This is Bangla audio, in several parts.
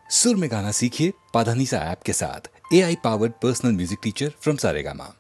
सुर में गाना सीखिए पाधानीसा ऐप के साथ। AI powered personal music teacher from Saregama.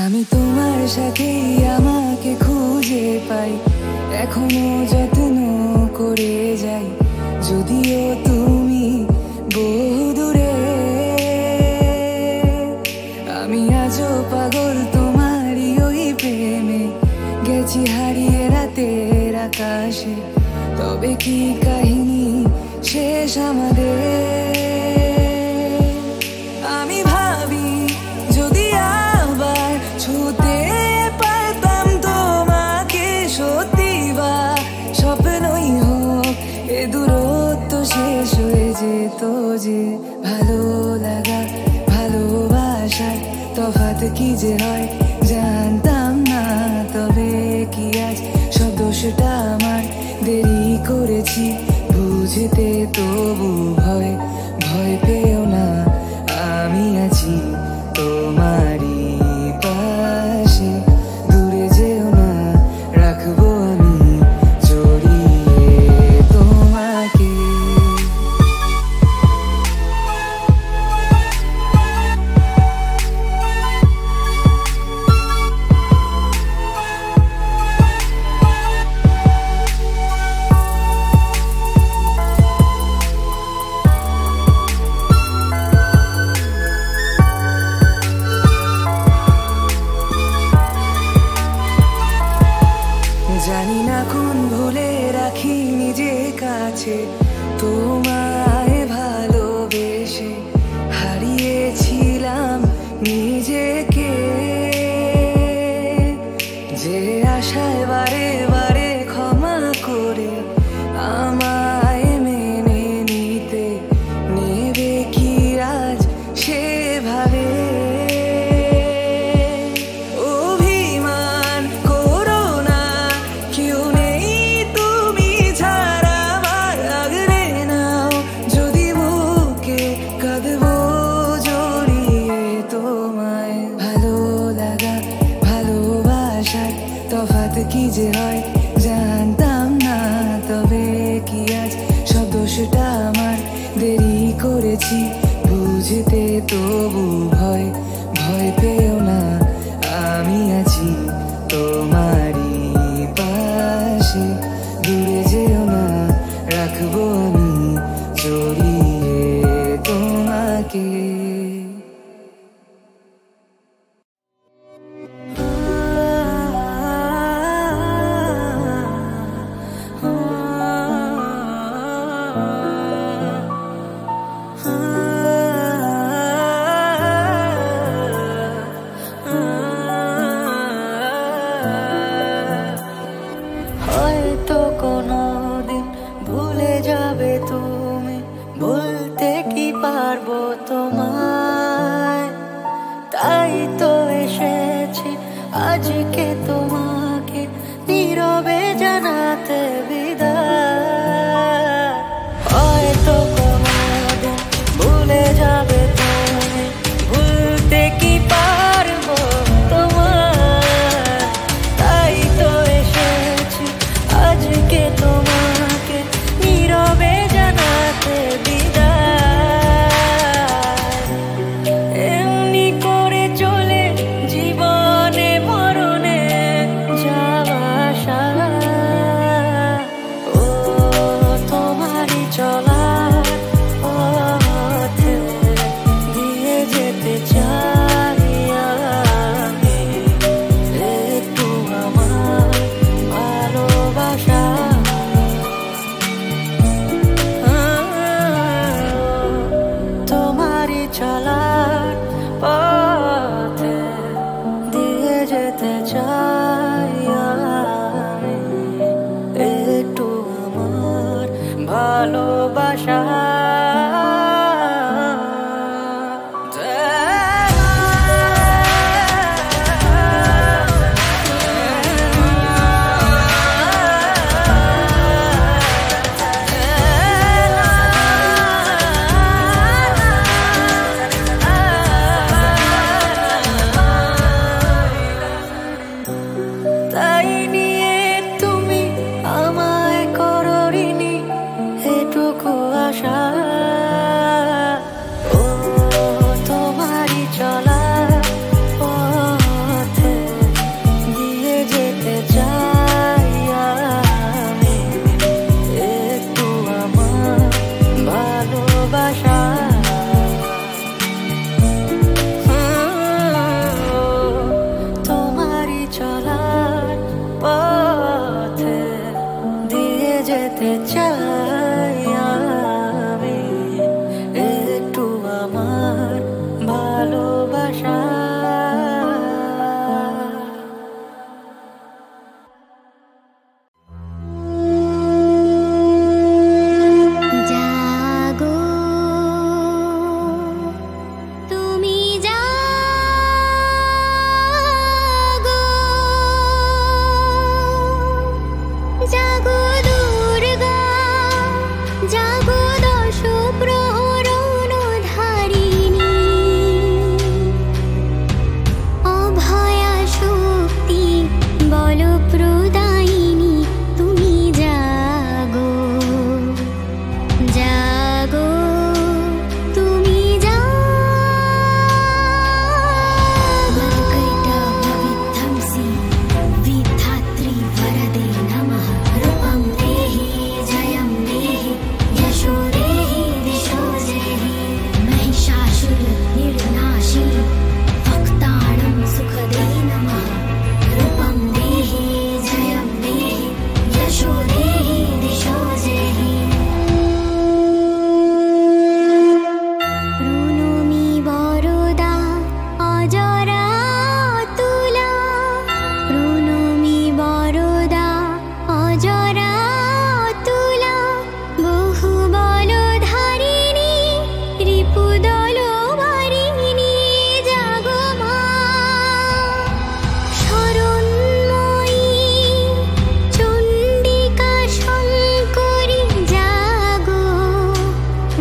আমি তোমার সাথে আমাকে খুঁজে পাই, এখনো যত্ন করে যাই, যদিও তুমি বহু দূরে। আমি আজও পাগল তোমারই ওই প্রেমে, গেছি হারিয়ে রাতের আকাশে। তবে কি কাহিনী শেষ আমাদের? আমি ভাবি যদি আবার ছুতে পারতাম তোমাকে, সত্যি বা স্বপ্নই হোক, এ দূরত্ব শেষ হয়ে যেত যে। ভালো লাগা ভালোবাসার তফাৎ কি যে হয় জানতাম না। তবে কি আজ সব দোষটা আমার, দেরি করেছি বুঝতে, তবু ভয় ভয় পেও না, আমি আছি তোমারই পাশে। দূরে যেও না, রাখবো আমি জড়িয়ে তোমাকে। জানি না কোন ভুলে রাখি নিজের কাছে, তোমায় ভালোবেসে হারিয়েছিলাম নিজেকে। যে আশায় বারে বারে ক্ষমা করে আমায় মেনে নিতে, নেবে কি আজ সেভাবে? তফাৎ কি যে হয় জানতাম না। তবে কি আজ সব দোষটা আমার, দেরি করেছি বুঝতে, তবু ভয় ভয় পেও না, আমি আছি তোমারই পাশে। দূরে যেও না, রাখবো আমি জড়িয়ে তোমাকে। হয়তো কোনোদিন ভুলে যাবে তুমি, ভুলতে কি পারবো তোমায়? তাই তো এসেছি আজকে তোমাকে নীরবে জানাতে বিদায়। হয়তো কোনোদিন ভুলে যাবে তুমি, ভুলতে কি পারবো তোমায়? তাই তো এসেছি আজকে তোমাকে নীরবে জানাতে বিদায়।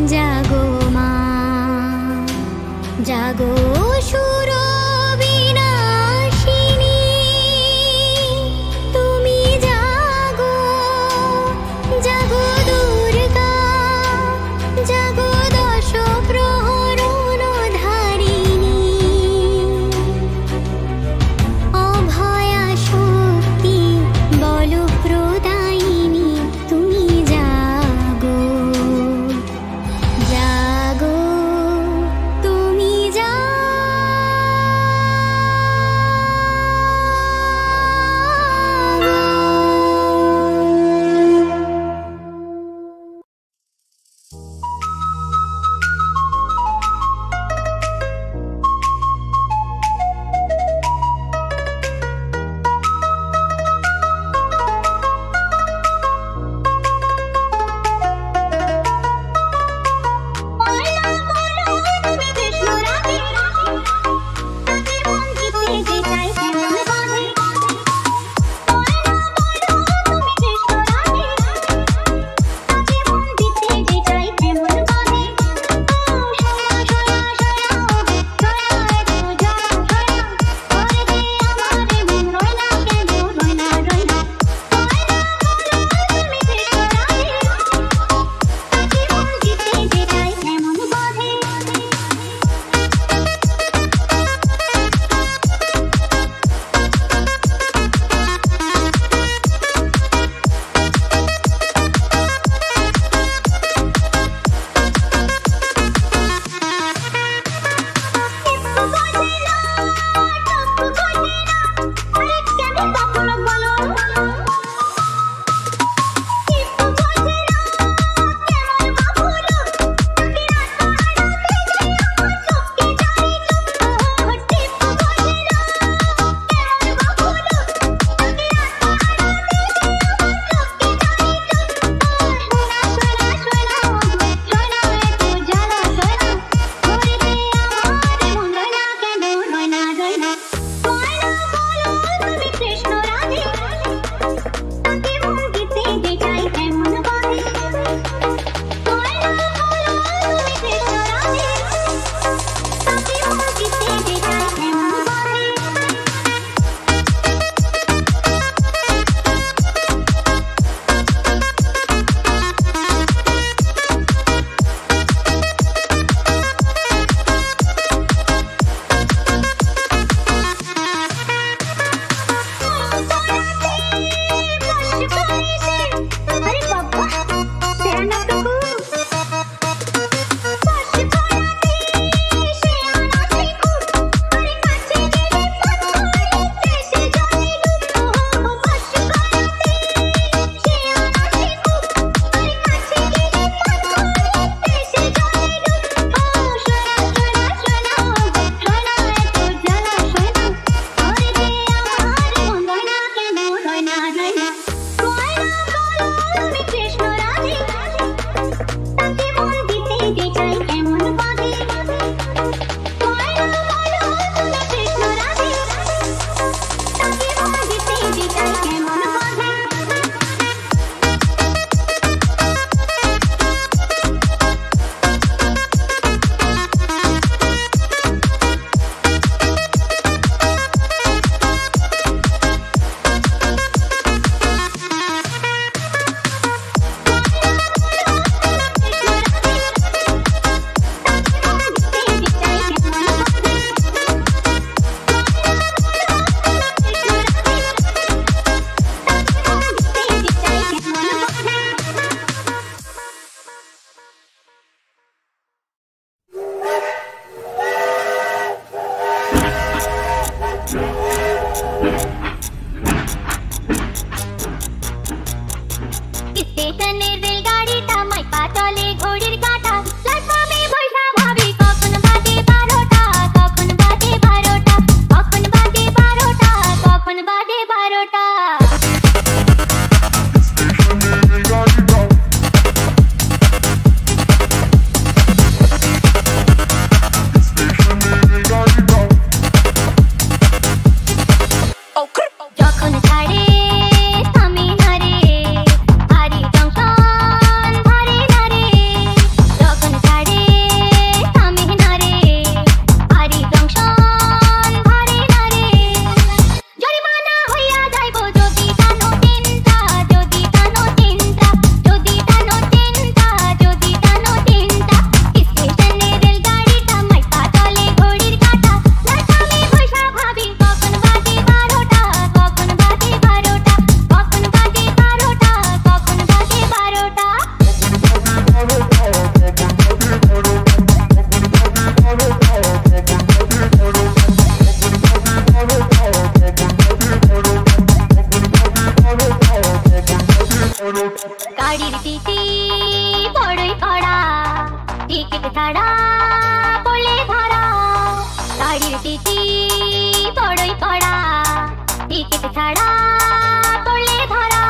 জাগো মা, জাগো সুরবিনাশিনী, তুমি জাগো, জাগো দুর্গা, জাগো দশ প্রহরণ ধারিণী, অভয়া শক্তি বল প্রদায়িনী, তুমি জাগো, জাগো, তুমি জাগো। ছাড়া পড়লে ধরা গাড়ির টিটি বড়ই পড়া টিকিট ছাড়া পড়লে ধরা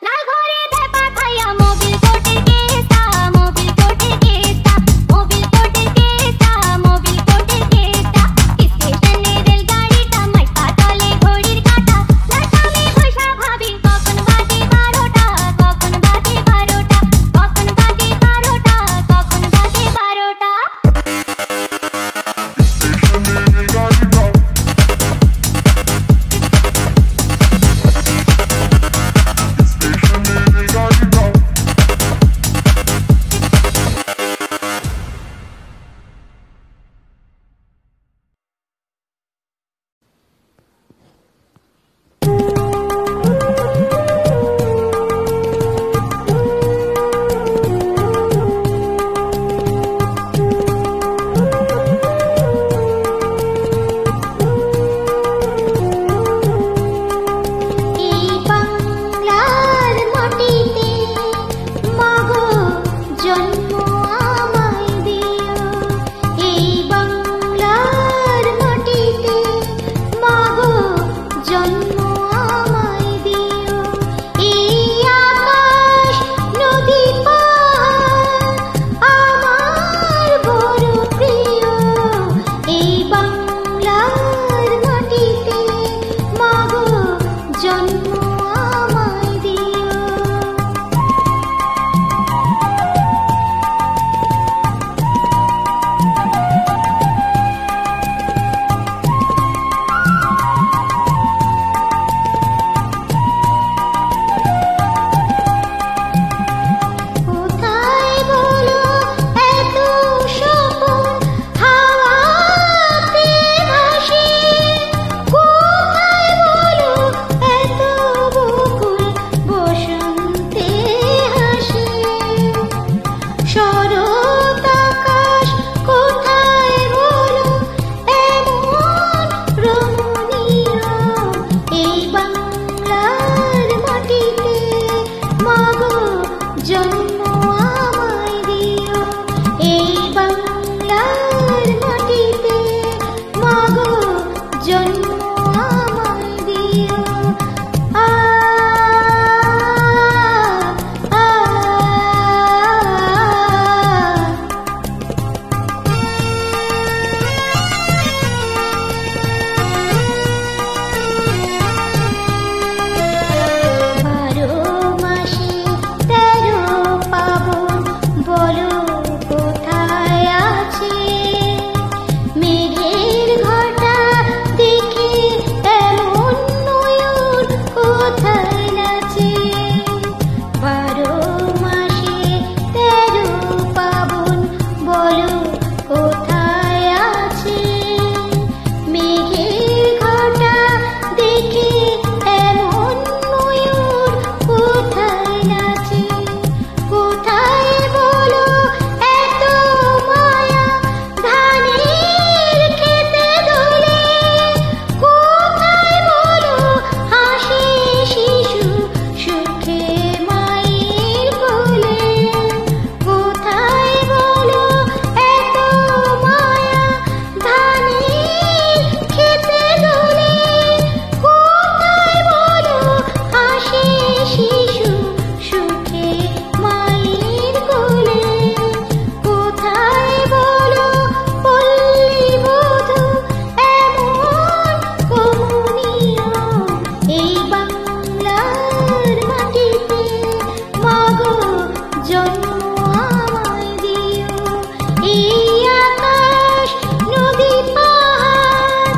লাল ঘরে ধেপা খাইয়া মোবিল কোর্টের কেসটা মোবিল কোর্টের কেসটা মোবিল কোর্টের কেসটা মোবিল কোর্টের কেসটা স্টেশনে রেলগাড়িটা মাইকা তলে ঘড়ির কাঁটা লাটামে বৈশা ভাবি কখন বাজে 12টা কখন বাজে 12টা কখন বাজে 12টা কখন বাজে 12টা এই বাংলার মাটিতে মাগো জন্ম আমায় দিও এই বাংলার মাটিতে মাগো জন্ম আমায় দিও এই আকাশ নদী পাহাড় আমার বড় প্রিয় এই বাংলার মাটিতে মাগো জন্ম আমায় দিও কোথায় বলো এত স্বপন হাওয়াতে ভাসে কোথায় বলো এত বকুল বসন্তে হাসে শরৎ আকাশ কোথায় বলো এমন রমণীয় এই বাংলার মাটিতে মাগো জন্ম আমায় দিও এই বাংলার মাটিতে মাগো জন্ম আমায় দিও আ আ বারো মাসে 13 পাবন বলো কোথায় আছে মেঘের ঘটা দেখে এমন নয়ন কোথায় নাচে 12 মাসে 13 পাবন বলো কোথায় আছে মেঘের ঘটা দেখে এমন নয়ন কোথায় নাচে কোথায় বলো এত মায়া ধানের খেতে দোলে কোথায় বলো হাসে শিশু সুখে মায়ের কোলে কোথায় বলো এত মায়া ধানের খেতে দোলে কোথায় বলো হাসে শিশু সুখে মায়ের কোলে কোথায় বলো পল্লী বধূ এমন কমনীয় এই বাংলার মাটিতে মাগো জন্ম আমায় দিও এই আকাশ নদী পাহাড়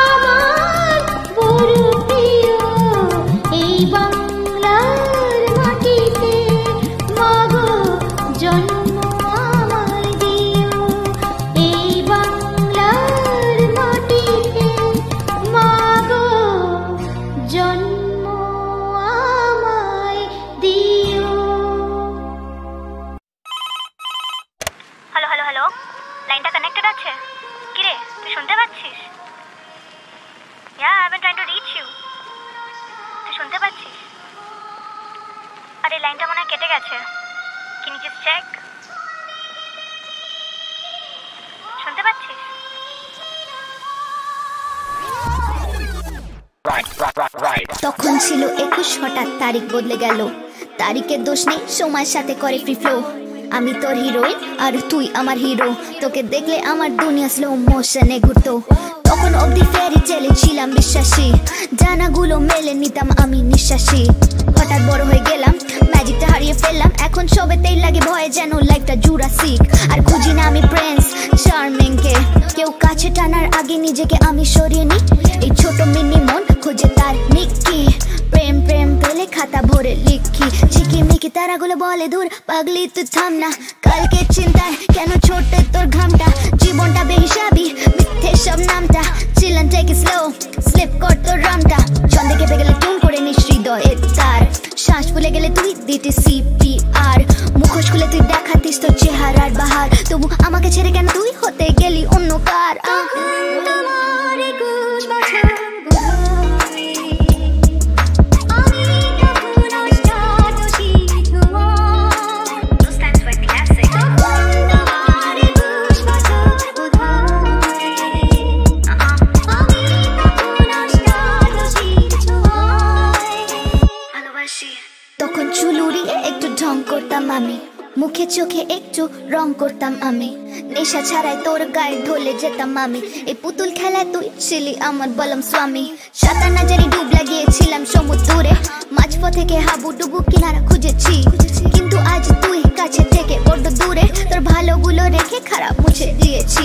আমার বড় প্রিয় এই বাংলার মাটিতে মাগো জন্ম আমায় দিও এই বাংলার মাটিতে মাগো জন্ম আমায় দিও হ্যালো হ্যালো হ্যালো লাইনটা কানেক্টেড আছে কিরে তুই শুনতে পাচ্ছিস I am trying to reach you তুই শুনতে পাচ্ছিস আরে লাইনটা মনে হয় কেটে গেছে ক্যান ইউ জাস্ট চেক তখন ছিল 21, হঠাৎ তারিখ বদলে গেল। তারিখের দোষ নেই, সময়ের সাথে করে ফ্রি ফ্লো। আমি তোর হিরোইন আর তুই আমার হিরো। তোকে দেখলে আমার দুনিয়া স্লো মোশনে ঘুরতো। তখন অবধি ফেরি টেলে ছিলাম বিশ্বাসী, জানাগুলো মেলে নিতাম আমি নিঃশ্বাসী। হঠাৎ বড় হয়ে গেলাম, ম্যাজিকটা হারিয়ে ফেললাম। এখন সবেতেই লাগে ভয়, যেন লাইফটা জুরাসিক। আর খুঁজি না আমি প্রিন্স চার্মিং কে, কেউ কাছে টানার আগে নিজেকে আমি সরিয়ে নি। এই ছোট মিনি মন খুঁজে তার মিকি, প্রেম প্রেম পেলে খাতা ভরে লিখি। ঝিকিমিকি তারাগুলো বলে দূর, পাগলি তুই থাম না। কালকে চিন্তায় কেন ছোটে তোর ঘামটা, জীবনটা বেহিসাবি মিথ্যে সব নামটা। Chill and take it slow, sleep কর তোর রামটা। ছন্দে কেঁপে গেলে টুন করে নিস হৃদয়ের তার। শ্বাস ফুলে গেলে তুই দিতে CPR, মুখোশ খুলে তুই দেখাতিস তোর চেহারার বাহার। তবু আমাকে ছেড়ে কেন তুই হতে গেলি অন্য কার। তোমার 21 বছর বোধহয়, আমি তখন অষ্টাদশী ছোঁয়ায়। তখন তোমার 21 বছর বোধহয়, আমি তখন অষ্টাদশী ছোঁয়ায়। ভালোবাসি। তখন চুল উড়িয়ে একটু ঢং করতাম আমি, মুখে চোখে একটু রং করতাম আমি। নেশা ছাড়াই তোর গায়ে ঢলে যেতাম আমি। এই পুতুল খেলায় তুই ছিলি আমার বলম স্বামী। সাঁতার না জানি ডুব লাগিয়েছিলাম সমুদ্রে, মাঝপথ থেকে হাবুডুবু কিনারা খুঁজেছি। কিন্তু আজ তুই কাছে থেকে বড্ড দূরে, তোর ভালোগুলো রেখে খারাপ মুছে দিয়েছি।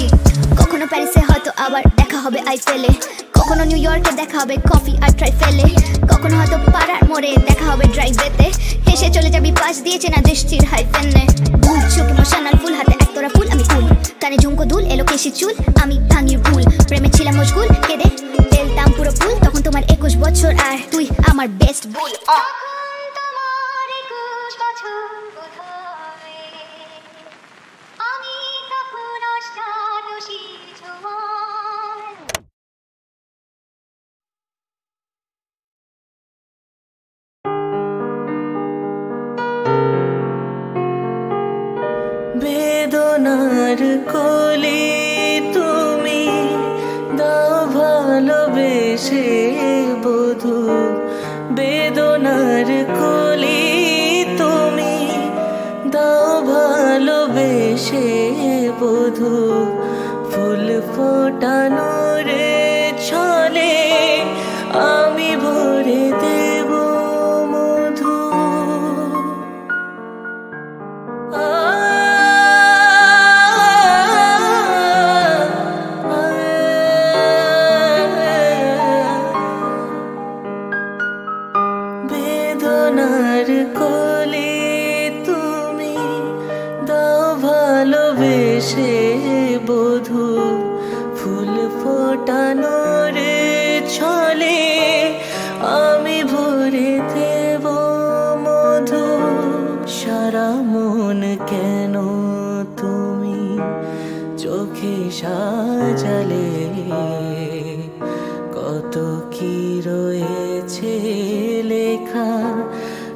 কখনো প্যারিসে হয়তো আবার দেখা হবে আইফেলে, কখনো নিউ ইয়র্কে দেখা হবে কফি আর ট্রাইফেলে, কখনো হয়তো পাড়ার মোড়ে দেখা হবে ড্রাইভেতে। হেসে চলে যাবি পাশ দিয়েছে না দৃষ্টির হাইফেনে। ভুল চোখ ইমোশনাল ফুল, হাতে একতরা ফুল আমি ফুল, কানে ঝুমকো দুল এলো কেশি চুল। আমি ভাঙি ভুল, প্রেমে ছিলাম মশগুল, কেঁদে ফেলতাম পুরো ফুল। তখন তোমার 21 বছর আর তুই আমার বেস্ট বুল। তোমার 21 বছর বোধহয়, আমি তখন অষ্টাদশী ছোঁয়ায়। বেদনার কোলে তুমি দাও ভালোবেসে বধূ। বেদনার কোলে তুমি দাও ভালোবেসে বধূ। ফুল ফোটানোর ছলে আমি ভরে দেব মধু। বেদনার কোলে তুমি দাও ভালোবেসে বধূ। ফুল ফোটানোর ছলে আমি ভরে দেব মধু। সারা মন কেন তুমি চোখে সাজালে, কত কি রয়েছে লেখা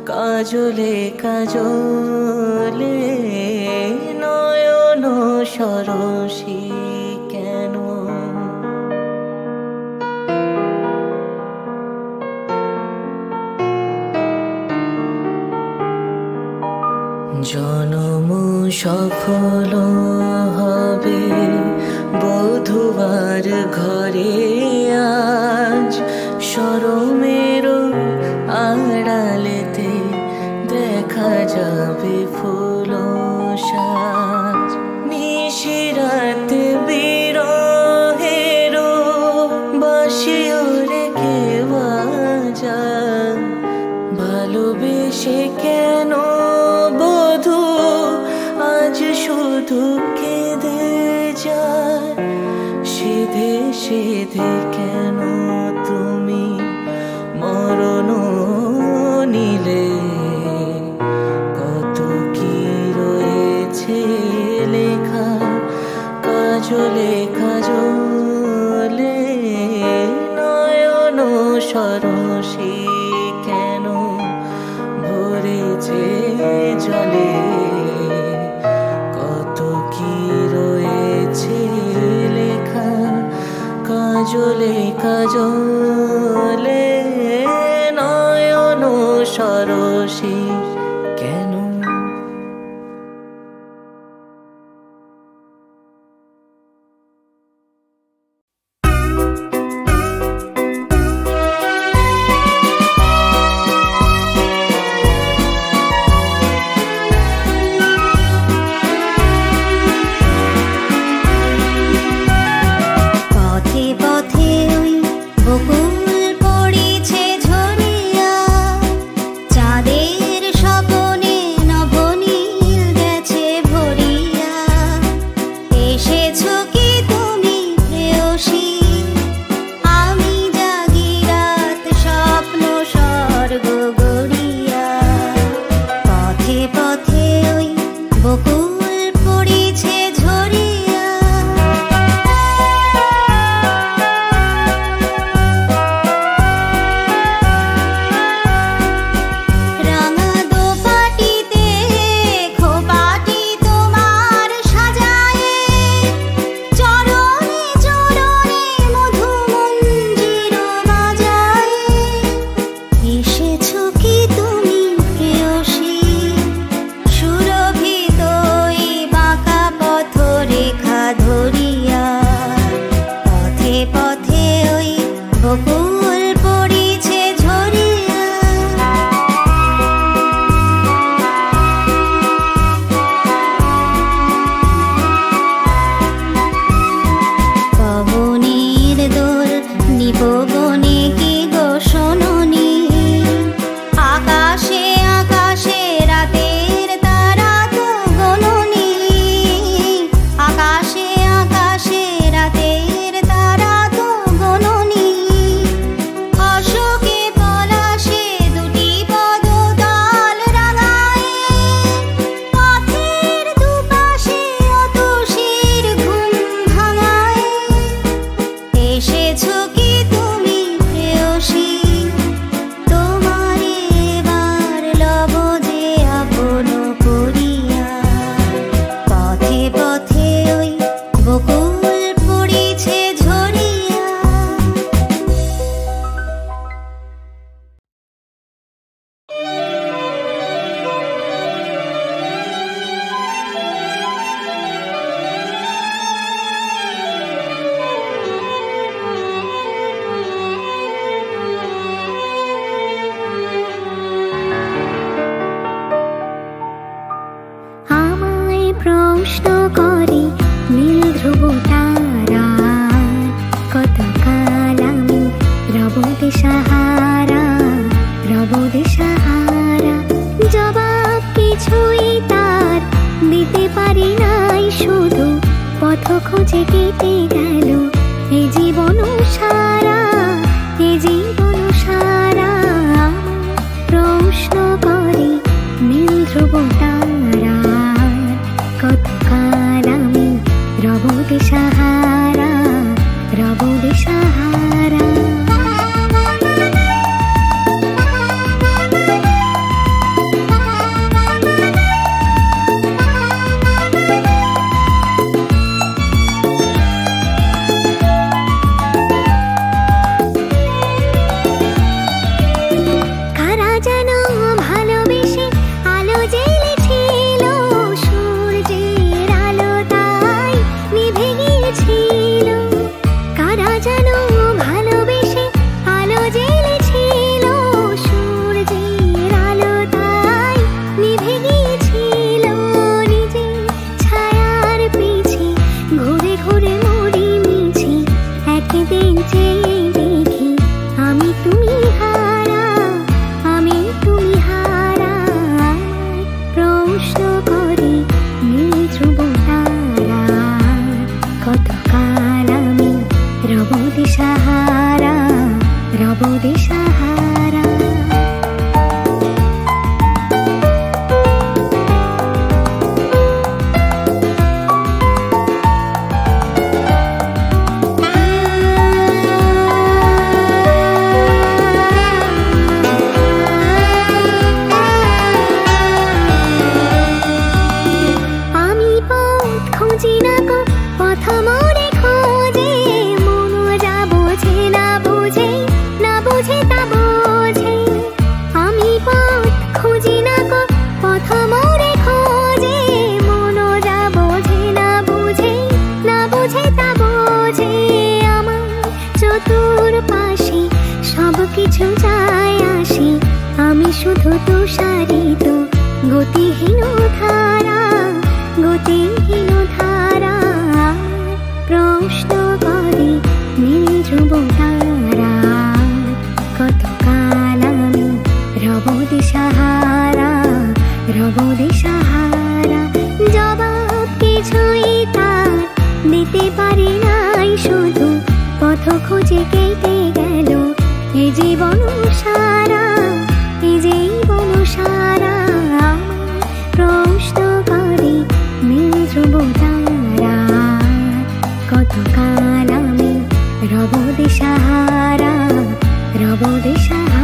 কাজলে কাজলে। নয়ন সরসী কেন, জনম সফল হবে বধূবার ঘরে আজ। শরমের আড়ালেতে দেখা যাবে ফুল সাজ। নিশিরাতে বিরহের বাঁশিও রেখে বাজা। ভালোবেসে কেন বধূ আজ শুধু কেঁদে যায়। সিধে সিধে কেন তুমি মরণ নিলে, কত কি রয়েছে লেখা কাজলে কাজলে। নয়ন সরসী কেন ভরেছে জলে, কত কি রয়েছে লেখা কাজলে কাজলে। প্রশ্ন করে নীল ধ্রুব তারা, কতকাল আমি রব দিশাহারা, রব দিশাহারা। জবাব কিছুই তার দিতে পারি নাই, শুধু পথ খুঁজে কেটে গেল এ জীবন সারা, এ জীবন সারা। প্রশ্ন করে নীল ধ্রুব তারা, কতকাল আমি রব দিশাহারা, রব দিশাহারা। দিশাহারা, রব দিশাহারা। আমি পথ খুঁজি না গো, পথ মোরে খোঁজে, মন যা বোঝে না বুঝে, না বুঝে তা বোঝে। আমি পথ খুঁজি না গো, পথ মোরে খোঁজে, মন যা বোঝে না বুঝে, না বুঝে তা বোঝে। আমার চতুর পাশে সব কিছু যায় আসে, আমি শুধু তুষারিত গতিহীন ধারা, গতিহীন ধারা। প্রশ্ন করে নীল ধ্রুব তারা, কতকাল আমি রব দিশাহারা, রব দিশাহারা। জবাব কিছুই তার দিতে পারি নাই, শুধু পথ খুঁজে কেটে গেল এ জীবন সারা, এ জীবন সারা। প্রশ্ন করে নীল ধ্রুব তারা, কতকাল আমি রব দিশাহারা, রব দিশাহারা।